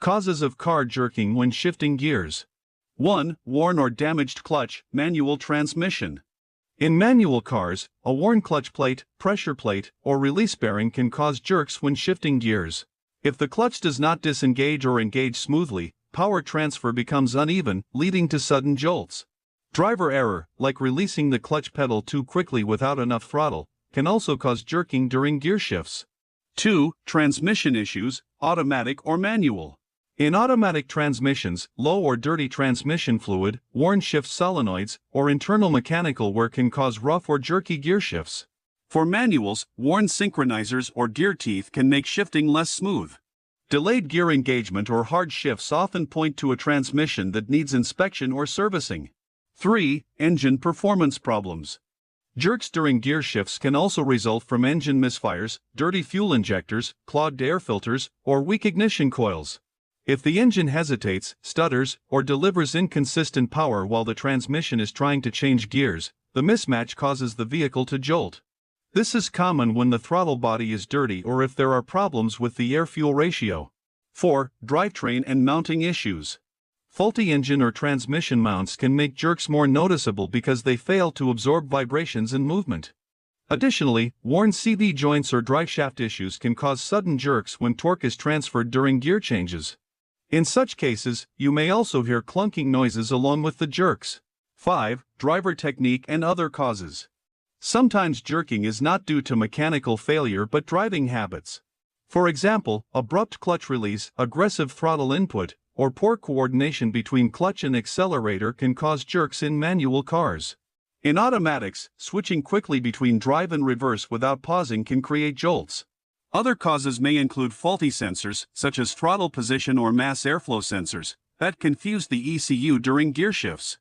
Causes of car jerking when shifting gears. 1. Worn or damaged clutch, manual transmission. In manual cars, a worn clutch plate, pressure plate, or release bearing can cause jerks when shifting gears. If the clutch does not disengage or engage smoothly, power transfer becomes uneven, leading to sudden jolts. Driver error, like releasing the clutch pedal too quickly without enough throttle, can also cause jerking during gear shifts. 2. Transmission issues, automatic or manual. In automatic transmissions, low or dirty transmission fluid, worn shift solenoids, or internal mechanical wear can cause rough or jerky gear shifts. For manuals, worn synchronizers or gear teeth can make shifting less smooth. Delayed gear engagement or hard shifts often point to a transmission that needs inspection or servicing. 3. Engine performance problems. Jerks during gear shifts can also result from engine misfires, dirty fuel injectors, clogged air filters, or weak ignition coils. If the engine hesitates, stutters, or delivers inconsistent power while the transmission is trying to change gears, the mismatch causes the vehicle to jolt. This is common when the throttle body is dirty or if there are problems with the air-fuel ratio. 4. Drivetrain and mounting issues. Faulty engine or transmission mounts can make jerks more noticeable because they fail to absorb vibrations and movement. Additionally, worn CV joints or driveshaft issues can cause sudden jerks when torque is transferred during gear changes. In such cases, you may also hear clunking noises along with the jerks. 5. Driver technique and other causes. Sometimes jerking is not due to mechanical failure but driving habits. For example, abrupt clutch release, aggressive throttle input, or poor coordination between clutch and accelerator can cause jerks in manual cars. In automatics, switching quickly between drive and reverse without pausing can create jolts. Other causes may include faulty sensors, such as throttle position or mass airflow sensors, that confuse the ECU during gear shifts.